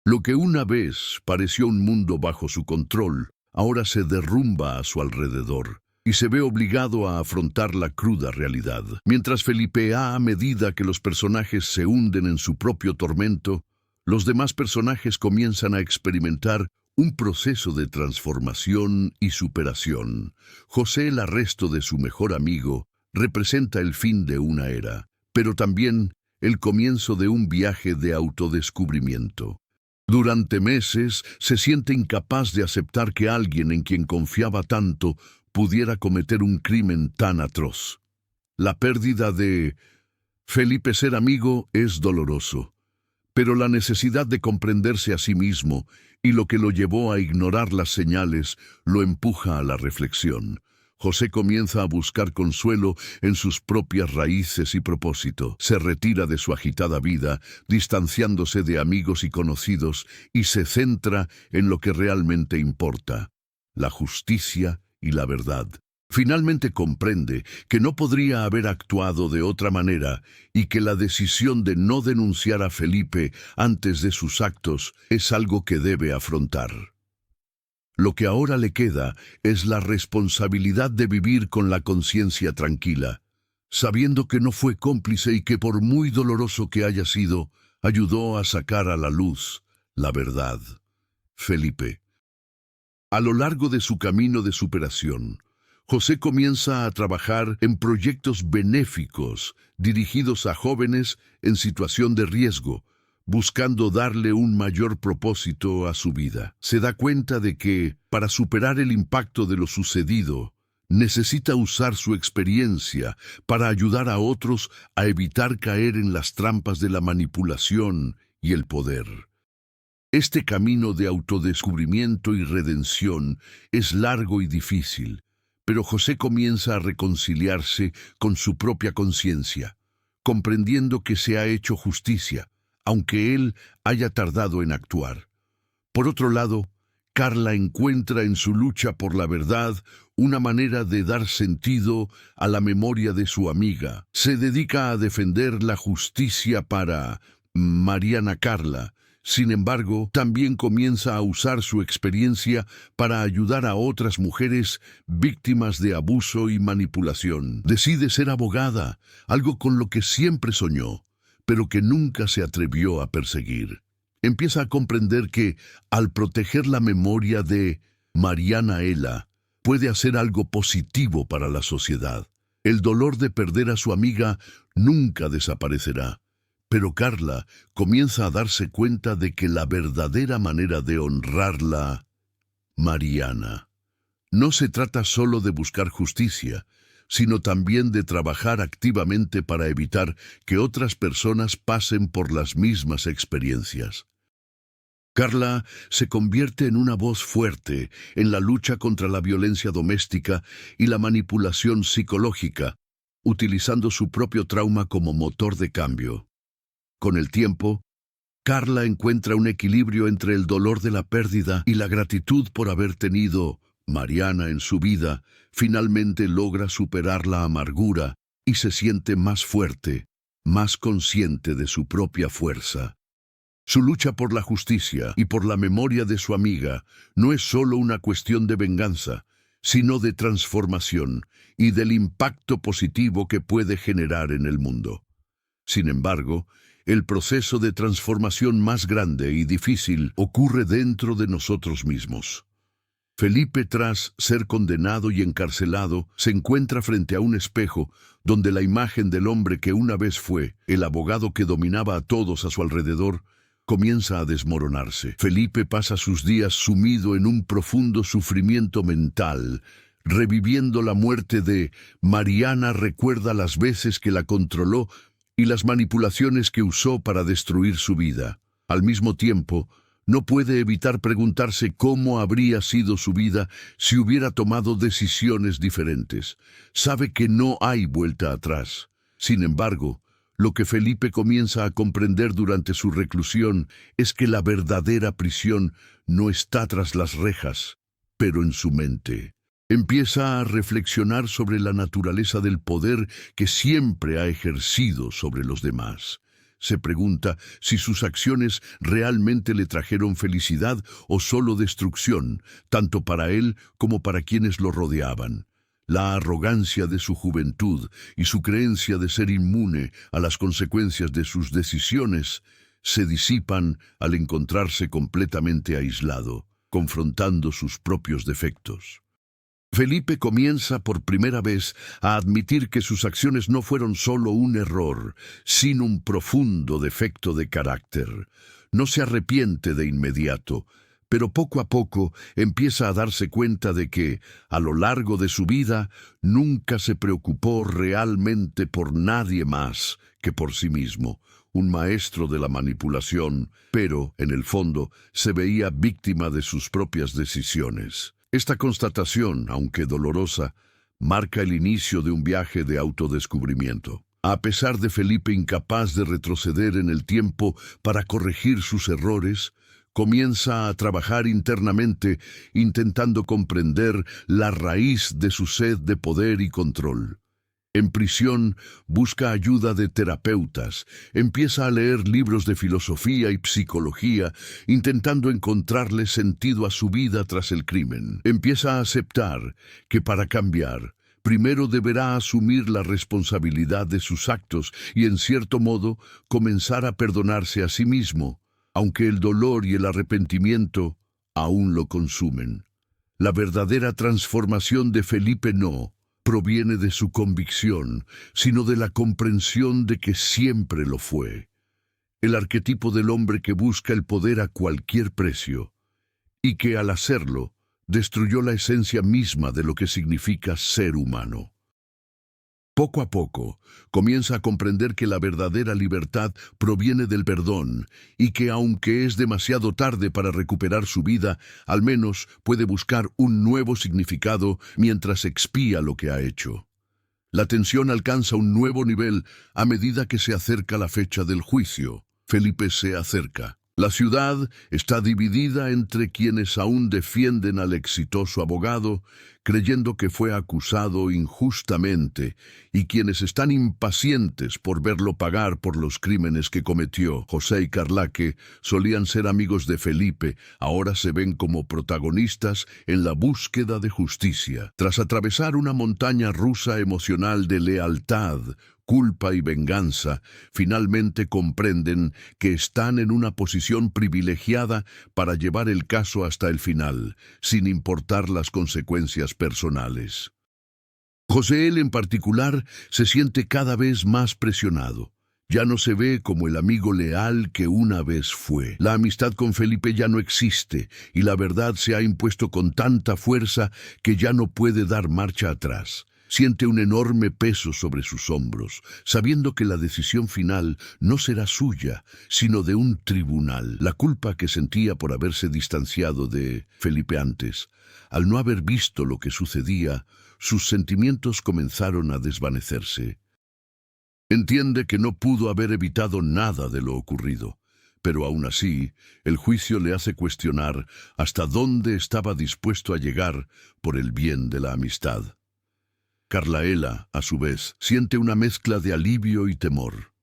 Lo que una vez pareció un mundo bajo su control, ahora se derrumba a su alrededor y se ve obligado a afrontar la cruda realidad. Mientras Felipe, a medida que los personajes se hunden en su propio tormento, los demás personajes comienzan a experimentar un proceso de transformación y superación. José, el arresto de su mejor amigo, representa el fin de una era, pero también el comienzo de un viaje de autodescubrimiento. Durante meses se siente incapaz de aceptar que alguien en quien confiaba tanto pudiera cometer un crimen tan atroz. La pérdida de Felipe, ser amigo, es doloroso, pero la necesidad de comprenderse a sí mismo y lo que lo llevó a ignorar las señales lo empuja a la reflexión. José comienza a buscar consuelo en sus propias raíces y propósito. Se retira de su agitada vida, distanciándose de amigos y conocidos, y se centra en lo que realmente importa: la justicia y la verdad. Finalmente comprende que no podría haber actuado de otra manera y que la decisión de no denunciar a Felipe antes de sus actos es algo que debe afrontar. Lo que ahora le queda es la responsabilidad de vivir con la conciencia tranquila, sabiendo que no fue cómplice y que, por muy doloroso que haya sido, ayudó a sacar a la luz la verdad. Felipe. A lo largo de su camino de superación, José comienza a trabajar en proyectos benéficos dirigidos a jóvenes en situación de riesgo, buscando darle un mayor propósito a su vida. Se da cuenta de que, para superar el impacto de lo sucedido, necesita usar su experiencia para ayudar a otros a evitar caer en las trampas de la manipulación y el poder. Este camino de autodescubrimiento y redención es largo y difícil, pero José comienza a reconciliarse con su propia conciencia, comprendiendo que se ha hecho justicia, aunque él haya tardado en actuar. Por otro lado, Carla encuentra en su lucha por la verdad una manera de dar sentido a la memoria de su amiga. Se dedica a defender la justicia para Mariana Carla. Sin embargo, también comienza a usar su experiencia para ayudar a otras mujeres víctimas de abuso y manipulación. Decide ser abogada, algo con lo que siempre soñó, pero que nunca se atrevió a perseguir. Empieza a comprender que, al proteger la memoria de Mariana Ela, puede hacer algo positivo para la sociedad. El dolor de perder a su amiga nunca desaparecerá, pero Carla comienza a darse cuenta de que la verdadera manera de honrarla, Mariana, no se trata solo de buscar justicia, sino también de trabajar activamente para evitar que otras personas pasen por las mismas experiencias. Carla se convierte en una voz fuerte en la lucha contra la violencia doméstica y la manipulación psicológica, utilizando su propio trauma como motor de cambio. Con el tiempo, Carla encuentra un equilibrio entre el dolor de la pérdida y la gratitud por haber tenido Mariana en su vida. Finalmente logra superar la amargura y se siente más fuerte, más consciente de su propia fuerza. Su lucha por la justicia y por la memoria de su amiga no es solo una cuestión de venganza, sino de transformación y del impacto positivo que puede generar en el mundo. Sin embargo, el proceso de transformación más grande y difícil ocurre dentro de nosotros mismos. Felipe, tras ser condenado y encarcelado, se encuentra frente a un espejo donde la imagen del hombre que una vez fue, el abogado que dominaba a todos a su alrededor, comienza a desmoronarse. Felipe pasa sus días sumido en un profundo sufrimiento mental. Reviviendo la muerte de Mariana, recuerda las veces que la controló y las manipulaciones que usó para destruir su vida. Al mismo tiempo, no puede evitar preguntarse cómo habría sido su vida si hubiera tomado decisiones diferentes. Sabe que no hay vuelta atrás. Sin embargo, Lo que Felipe comienza a comprender durante su reclusión es que la verdadera prisión no está tras las rejas, pero en su mente. Empieza a reflexionar sobre la naturaleza del poder que siempre ha ejercido sobre los demás. Se pregunta si sus acciones realmente le trajeron felicidad o solo destrucción, tanto para él como para quienes lo rodeaban. La arrogancia de su juventud y su creencia de ser inmune a las consecuencias de sus decisiones se disipan al encontrarse completamente aislado, confrontando sus propios defectos. Felipe comienza por primera vez a admitir que sus acciones no fueron solo un error, sino un profundo defecto de carácter. No se arrepiente de inmediato, pero poco a poco empieza a darse cuenta de que, a lo largo de su vida, nunca se preocupó realmente por nadie más que por sí mismo. Un maestro de la manipulación, pero, en el fondo, se veía víctima de sus propias decisiones. Esta constatación, aunque dolorosa, marca el inicio de un viaje de autodescubrimiento. A pesar de Felipe incapaz de retroceder en el tiempo para corregir sus errores, comienza a trabajar internamente intentando comprender la raíz de su sed de poder y control. En prisión busca ayuda de terapeutas, empieza a leer libros de filosofía y psicología, intentando encontrarle sentido a su vida tras el crimen. Empieza a aceptar que para cambiar, primero deberá asumir la responsabilidad de sus actos y, en cierto modo, comenzar a perdonarse a sí mismo, aunque el dolor y el arrepentimiento aún lo consumen. La verdadera transformación de Felipe no proviene de su convicción, sino de la comprensión de que siempre lo fue. El arquetipo del hombre que busca el poder a cualquier precio, y que al hacerlo, destruyó la esencia misma de lo que significa ser humano. Poco a poco, comienza a comprender que la verdadera libertad proviene del perdón y que, aunque es demasiado tarde para recuperar su vida, al menos puede buscar un nuevo significado mientras expía lo que ha hecho. La tensión alcanza un nuevo nivel a medida que se acerca la fecha del juicio. Felipe se acerca. La ciudad está dividida entre quienes aún defienden al exitoso abogado, creyendo que fue acusado injustamente, y quienes están impacientes por verlo pagar por los crímenes que cometió. José y Carla, que solían ser amigos de Felipe, ahora se ven como protagonistas en la búsqueda de justicia. Tras atravesar una montaña rusa emocional de lealtad, culpa y venganza, finalmente comprenden que están en una posición privilegiada para llevar el caso hasta el final, sin importar las consecuencias personales. José, en particular, se siente cada vez más presionado. Ya no se ve como el amigo leal que una vez fue. La amistad con Felipe ya no existe, y la verdad se ha impuesto con tanta fuerza que ya no puede dar marcha atrás. Siente un enorme peso sobre sus hombros, sabiendo que la decisión final no será suya, sino de un tribunal. La culpa que sentía por haberse distanciado de Felipe antes, al no haber visto lo que sucedía, sus sentimientos comenzaron a desvanecerse. Entiende que no pudo haber evitado nada de lo ocurrido, pero aún así, el juicio le hace cuestionar hasta dónde estaba dispuesto a llegar por el bien de la amistad. Carlaela, a su vez, siente una mezcla de alivio y temor.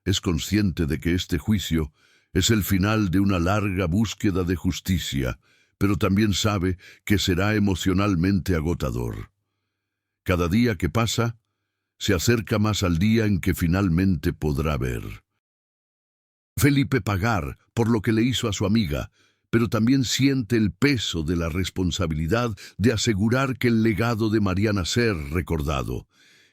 Es consciente de que este juicio es el final de una larga búsqueda de justicia, pero también sabe que será emocionalmente agotador. Cada día que pasa, se acerca más al día en que finalmente podrá ver Felipe pagar por lo que le hizo a su amiga, pero también siente el peso de la responsabilidad de asegurar que el legado de Mariana sea recordado.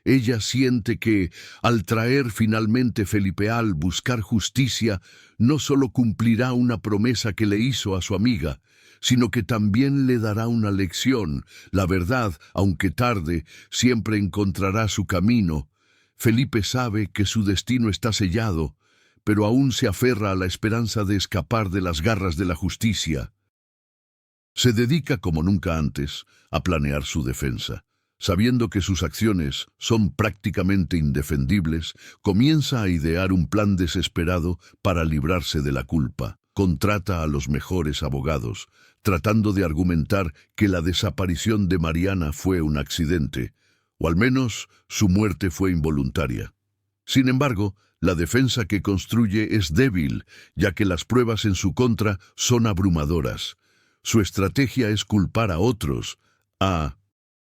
Ella siente que, al traer finalmente Felipe al buscar justicia, no solo cumplirá una promesa que le hizo a su amiga, sino que también le dará una lección. La verdad, aunque tarde, siempre encontrará su camino. Felipe sabe que su destino está sellado, pero aún se aferra a la esperanza de escapar de las garras de la justicia. Se dedica, como nunca antes, a planear su defensa. Sabiendo que sus acciones son prácticamente indefendibles, comienza a idear un plan desesperado para librarse de la culpa. Contrata a los mejores abogados, tratando de argumentar que la desaparición de Mariana fue un accidente, o al menos su muerte fue involuntaria. Sin embargo, la defensa que construye es débil, ya que las pruebas en su contra son abrumadoras. Su estrategia es culpar a otros, a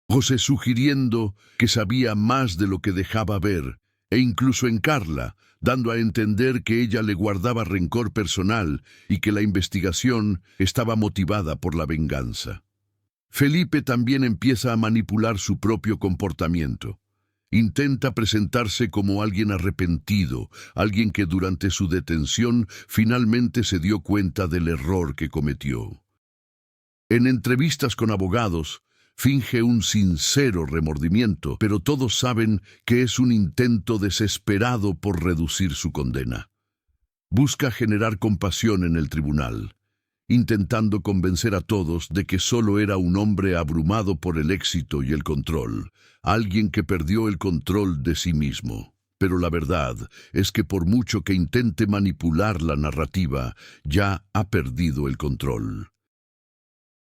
José, sugiriendo que sabía más de lo que dejaba ver, e incluso en Carla, dando a entender que ella le guardaba rencor personal y que la investigación estaba motivada por la venganza. Felipe también empieza a manipular su propio comportamiento. Intenta presentarse como alguien arrepentido, alguien que durante su detención finalmente se dio cuenta del error que cometió. En entrevistas con abogados, finge un sincero remordimiento, pero todos saben que es un intento desesperado por reducir su condena. Busca generar compasión en el tribunal, intentando convencer a todos de que solo era un hombre abrumado por el éxito y el control, alguien que perdió el control de sí mismo. Pero la verdad es que por mucho que intente manipular la narrativa, ya ha perdido el control.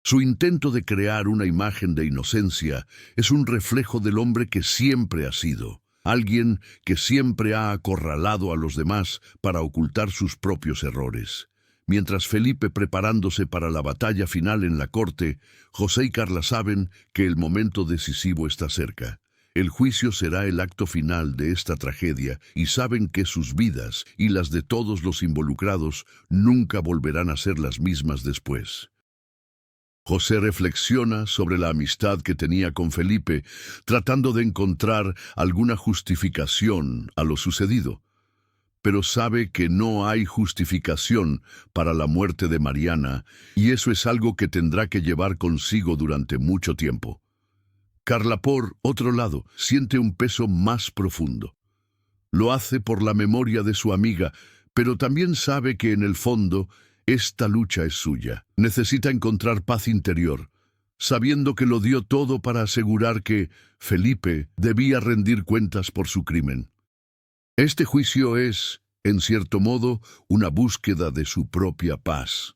Su intento de crear una imagen de inocencia es un reflejo del hombre que siempre ha sido, alguien que siempre ha acorralado a los demás para ocultar sus propios errores. Mientras Felipe preparándose para la batalla final en la corte, José y Carla saben que el momento decisivo está cerca. El juicio será el acto final de esta tragedia y saben que sus vidas y las de todos los involucrados nunca volverán a ser las mismas después. José reflexiona sobre la amistad que tenía con Felipe, tratando de encontrar alguna justificación a lo sucedido. Pero sabe que no hay justificación para la muerte de Mariana, y eso es algo que tendrá que llevar consigo durante mucho tiempo. Carla, por otro lado, siente un peso más profundo. Lo hace por la memoria de su amiga, pero también sabe que en el fondo esta lucha es suya. Necesita encontrar paz interior, sabiendo que lo dio todo para asegurar que Felipe debía rendir cuentas por su crimen. Este juicio es, en cierto modo, una búsqueda de su propia paz.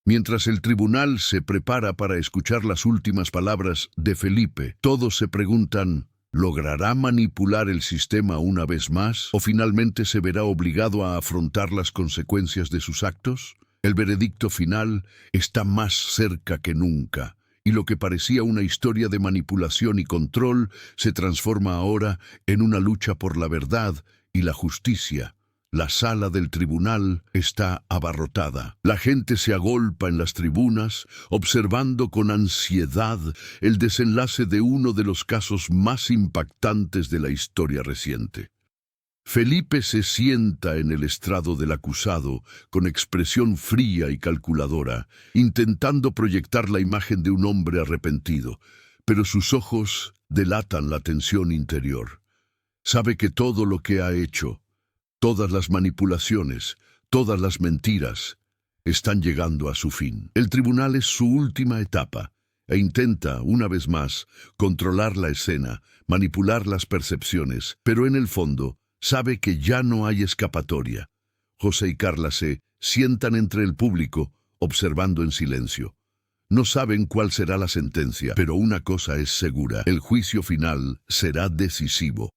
Mientras el tribunal se prepara para escuchar las últimas palabras de Felipe, todos se preguntan, ¿logrará manipular el sistema una vez más o finalmente se verá obligado a afrontar las consecuencias de sus actos? El veredicto final está más cerca que nunca, y lo que parecía una historia de manipulación y control se transforma ahora en una lucha por la verdad y la justicia. La sala del tribunal está abarrotada. La gente se agolpa en las tribunas, observando con ansiedad el desenlace de uno de los casos más impactantes de la historia reciente. Felipe se sienta en el estrado del acusado con expresión fría y calculadora, intentando proyectar la imagen de un hombre arrepentido, pero sus ojos delatan la tensión interior. Sabe que todo lo que ha hecho, todas las manipulaciones, todas las mentiras, están llegando a su fin. El tribunal es su última etapa, e intenta, una vez más, controlar la escena, manipular las percepciones, pero en el fondo, sabe que ya no hay escapatoria. José y Carla se sientan entre el público, observando en silencio. No saben cuál será la sentencia, pero una cosa es segura, el juicio final será decisivo.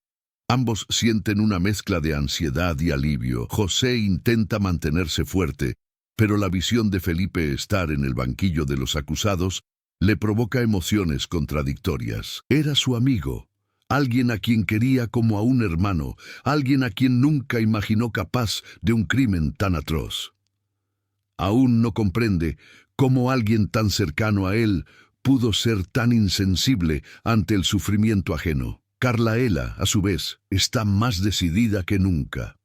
Ambos sienten una mezcla de ansiedad y alivio. José intenta mantenerse fuerte, pero la visión de Felipe estar en el banquillo de los acusados le provoca emociones contradictorias. Era su amigo, alguien a quien quería como a un hermano, alguien a quien nunca imaginó capaz de un crimen tan atroz. Aún no comprende cómo alguien tan cercano a él pudo ser tan insensible ante el sufrimiento ajeno. Carlaela, a su vez, está más decidida que nunca.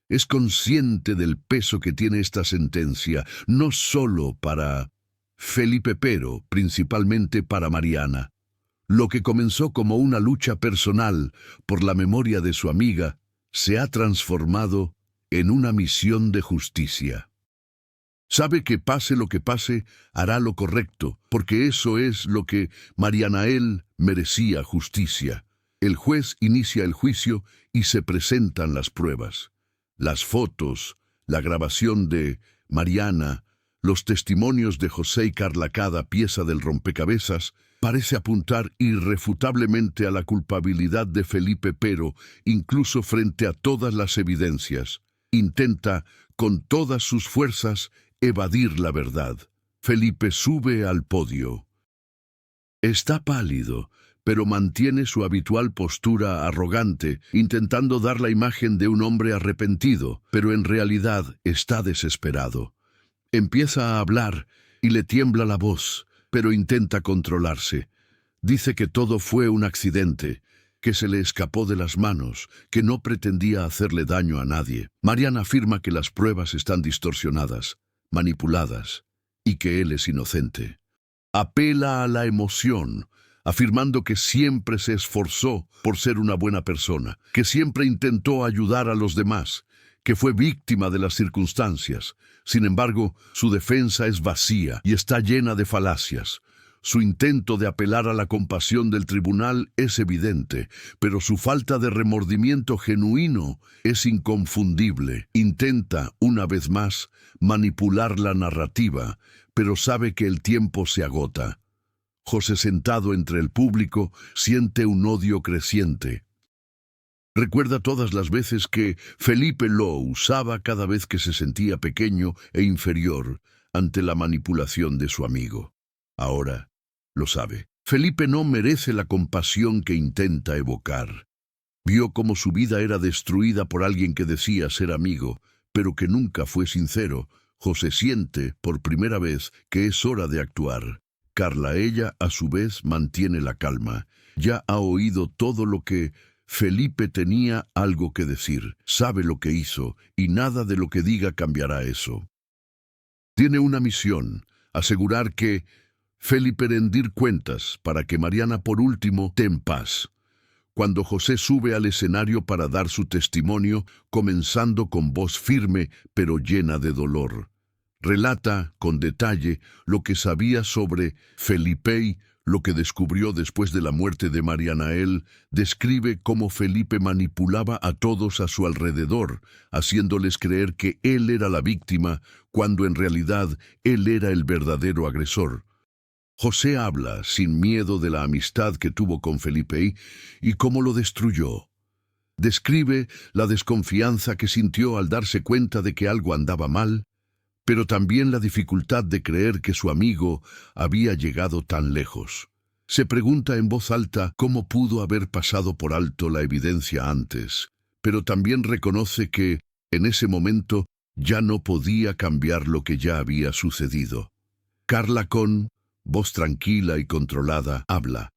Es consciente del peso que tiene esta sentencia, no solo para Felipe, pero principalmente para Mariana. Lo que comenzó como una lucha personal por la memoria de su amiga se ha transformado en una misión de justicia. Sabe que pase lo que pase, hará lo correcto, porque eso es lo que Marianael merecía: justicia. El juez inicia el juicio y se presentan las pruebas. Las fotos, la grabación de Mariana, los testimonios de José y Carla, cada pieza del rompecabezas parece apuntar irrefutablemente a la culpabilidad de Felipe, pero, incluso frente a todas las evidencias, intenta, con todas sus fuerzas, evadir la verdad. Felipe sube al podio. Está pálido, pero mantiene su habitual postura arrogante, intentando dar la imagen de un hombre arrepentido, pero en realidad está desesperado. Empieza a hablar y le tiembla la voz, pero intenta controlarse. Dice que todo fue un accidente, que se le escapó de las manos, que no pretendía hacerle daño a nadie. Mariana afirma que las pruebas están distorsionadas, manipuladas, y que él es inocente. Apela a la emoción, afirmando que siempre se esforzó por ser una buena persona, que siempre intentó ayudar a los demás, que fue víctima de las circunstancias. Sin embargo, su defensa es vacía y está llena de falacias. Su intento de apelar a la compasión del tribunal es evidente, pero su falta de remordimiento genuino es inconfundible. Intenta, una vez más, manipular la narrativa, pero sabe que el tiempo se agota. José, sentado entre el público, siente un odio creciente. Recuerda todas las veces que Felipe lo usaba cada vez que se sentía pequeño e inferior ante la manipulación de su amigo. Ahora lo sabe. Felipe no merece la compasión que intenta evocar. Vio cómo su vida era destruida por alguien que decía ser amigo, pero que nunca fue sincero. José siente, por primera vez, que es hora de actuar. Carla, ella, a su vez, mantiene la calma. Ya ha oído todo lo que Felipe tenía algo que decir. Sabe lo que hizo, y nada de lo que diga cambiará eso. Tiene una misión: asegurar que Felipe rendir cuentas para que Mariana, por último, esté en paz. Cuando José sube al escenario para dar su testimonio, comenzando con voz firme pero llena de dolor, relata con detalle lo que sabía sobre Felipe y lo que descubrió después de la muerte de Marianael. Describe cómo Felipe manipulaba a todos a su alrededor, haciéndoles creer que él era la víctima, cuando en realidad él era el verdadero agresor. José habla sin miedo de la amistad que tuvo con Felipe y cómo lo destruyó. Describe la desconfianza que sintió al darse cuenta de que algo andaba mal, pero también la dificultad de creer que su amigo había llegado tan lejos. Se pregunta en voz alta cómo pudo haber pasado por alto la evidencia antes, pero también reconoce que, en ese momento, ya no podía cambiar lo que ya había sucedido. Carla, con voz tranquila y controlada, habla.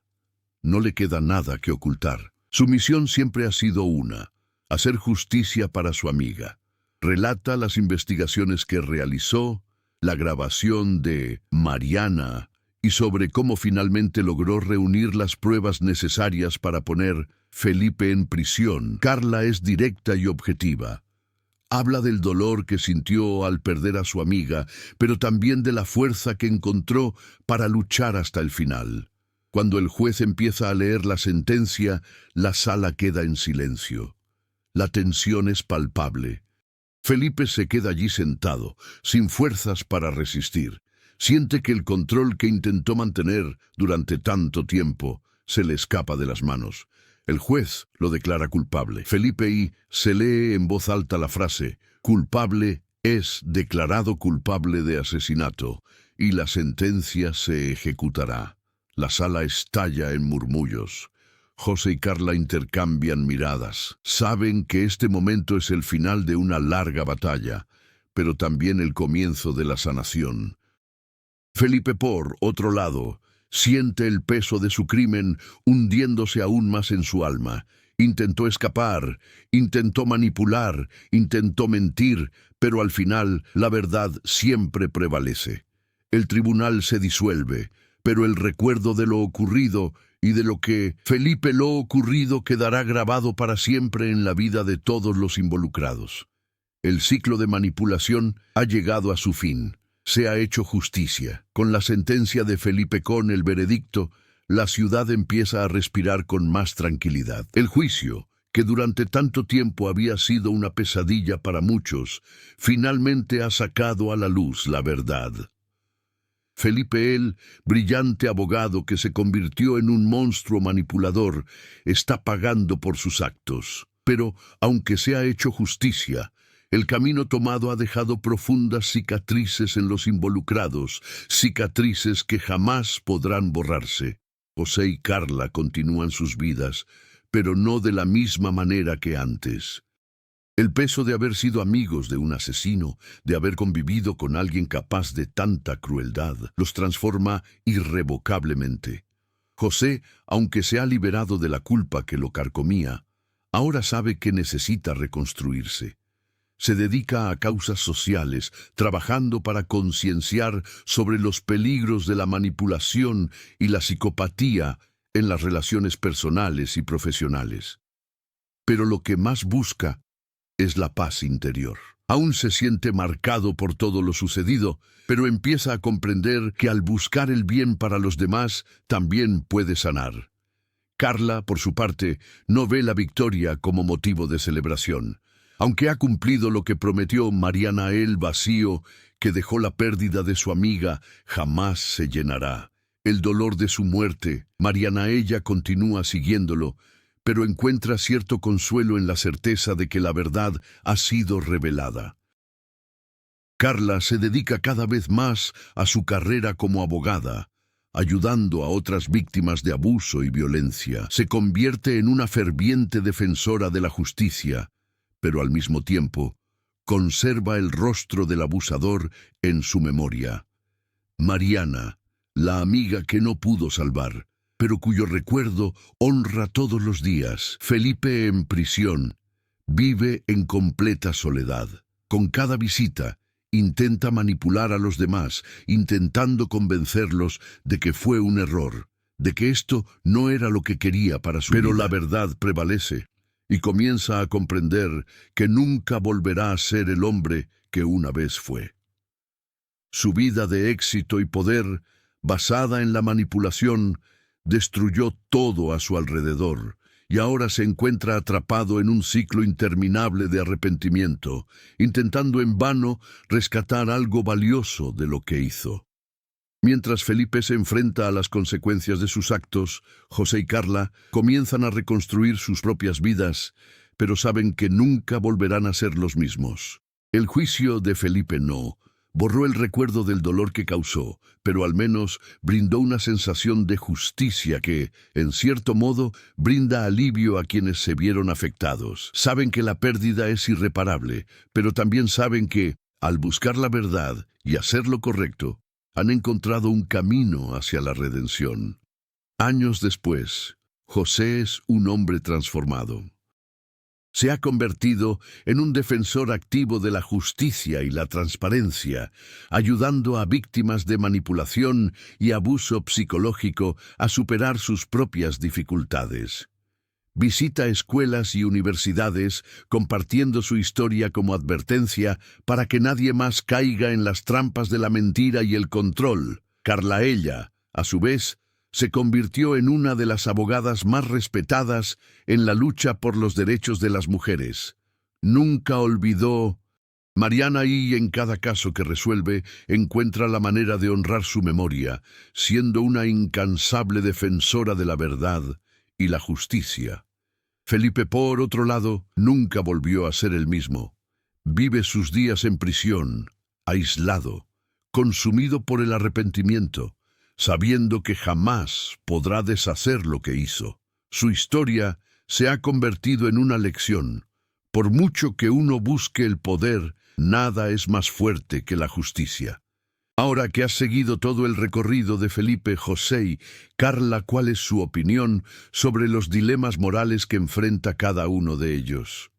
No le queda nada que ocultar. Su misión siempre ha sido una: hacer justicia para su amiga. Relata las investigaciones que realizó, la grabación de Mariana y sobre cómo finalmente logró reunir las pruebas necesarias para poner Felipe en prisión. Carla es directa y objetiva. Habla del dolor que sintió al perder a su amiga, pero también de la fuerza que encontró para luchar hasta el final. Cuando el juez empieza a leer la sentencia, la sala queda en silencio. La tensión es palpable. Felipe se queda allí sentado, sin fuerzas para resistir. Siente que el control que intentó mantener durante tanto tiempo se le escapa de las manos. El juez lo declara culpable. Felipe se lee en voz alta la frase: culpable, es declarado culpable de asesinato, y la sentencia se ejecutará. La sala estalla en murmullos. José y Carla intercambian miradas. Saben que este momento es el final de una larga batalla, pero también el comienzo de la sanación. Felipe, por otro lado, siente el peso de su crimen hundiéndose aún más en su alma. Intentó escapar, intentó manipular, intentó mentir, pero al final la verdad siempre prevalece. El tribunal se disuelve, pero el recuerdo de lo ocurrido y de lo que Felipe lo ocurrido quedará grabado para siempre en la vida de todos los involucrados. El ciclo de manipulación ha llegado a su fin. Se ha hecho justicia. Con la sentencia de Felipe con el veredicto, la ciudad empieza a respirar con más tranquilidad. El juicio, que durante tanto tiempo había sido una pesadilla para muchos, finalmente ha sacado a la luz la verdad. Felipe, el brillante abogado que se convirtió en un monstruo manipulador, está pagando por sus actos. Pero, aunque se ha hecho justicia, el camino tomado ha dejado profundas cicatrices en los involucrados, cicatrices que jamás podrán borrarse. José y Carla continúan sus vidas, pero no de la misma manera que antes. El peso de haber sido amigos de un asesino, de haber convivido con alguien capaz de tanta crueldad, los transforma irrevocablemente. José, aunque se ha liberado de la culpa que lo carcomía, ahora sabe que necesita reconstruirse. Se dedica a causas sociales, trabajando para concienciar sobre los peligros de la manipulación y la psicopatía en las relaciones personales y profesionales. Pero lo que más busca es la paz interior. Aún se siente marcado por todo lo sucedido, pero empieza a comprender que al buscar el bien para los demás, también puede sanar. Carla, por su parte, no ve la victoria como motivo de celebración. Aunque ha cumplido lo que prometió, Mariana, el vacío que dejó la pérdida de su amiga jamás se llenará. El dolor de su muerte, Mariana, ella continúa siguiéndolo, pero encuentra cierto consuelo en la certeza de que la verdad ha sido revelada. Carla se dedica cada vez más a su carrera como abogada, ayudando a otras víctimas de abuso y violencia. Se convierte en una ferviente defensora de la justicia, pero al mismo tiempo conserva el rostro del abusador en su memoria. Mariana, la amiga que no pudo salvar, pero cuyo recuerdo honra todos los días. Felipe, en prisión, vive en completa soledad. Con cada visita, intenta manipular a los demás, intentando convencerlos de que fue un error, de que esto no era lo que quería para su vida. Pero la verdad prevalece, y comienza a comprender que nunca volverá a ser el hombre que una vez fue. Su vida de éxito y poder, basada en la manipulación, destruyó todo a su alrededor, y ahora se encuentra atrapado en un ciclo interminable de arrepentimiento, intentando en vano rescatar algo valioso de lo que hizo. Mientras Felipe se enfrenta a las consecuencias de sus actos, José y Carla comienzan a reconstruir sus propias vidas, pero saben que nunca volverán a ser los mismos. El juicio de Felipe no borró el recuerdo del dolor que causó, pero al menos brindó una sensación de justicia que, en cierto modo, brinda alivio a quienes se vieron afectados. Saben que la pérdida es irreparable, pero también saben que, al buscar la verdad y hacer lo correcto, han encontrado un camino hacia la redención. Años después, José es un hombre transformado. Se ha convertido en un defensor activo de la justicia y la transparencia, ayudando a víctimas de manipulación y abuso psicológico a superar sus propias dificultades. Visita escuelas y universidades compartiendo su historia como advertencia para que nadie más caiga en las trampas de la mentira y el control. Carla, ella, a su vez, se convirtió en una de las abogadas más respetadas en la lucha por los derechos de las mujeres. Nunca olvidó. Mariana, y en cada caso que resuelve, encuentra la manera de honrar su memoria, siendo una incansable defensora de la verdad y la justicia. Felipe, por otro lado, nunca volvió a ser el mismo. Vive sus días en prisión, aislado, consumido por el arrepentimiento, sabiendo que jamás podrá deshacer lo que hizo. Su historia se ha convertido en una lección. Por mucho que uno busque el poder, nada es más fuerte que la justicia. Ahora que has seguido todo el recorrido de Felipe, José y Carla, ¿cuál es su opinión sobre los dilemas morales que enfrenta cada uno de ellos?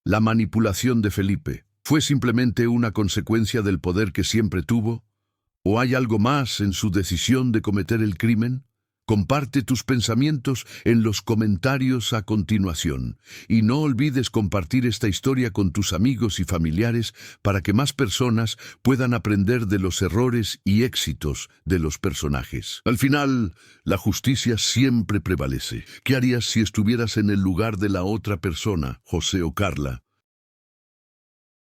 ¿La manipulación de Felipe fue simplemente una consecuencia del poder que siempre tuvo? ¿O hay algo más en su decisión de cometer el crimen? Comparte tus pensamientos en los comentarios a continuación. Y no olvides compartir esta historia con tus amigos y familiares para que más personas puedan aprender de los errores y éxitos de los personajes. Al final, la justicia siempre prevalece. ¿Qué harías si estuvieras en el lugar de la otra persona, José o Carla?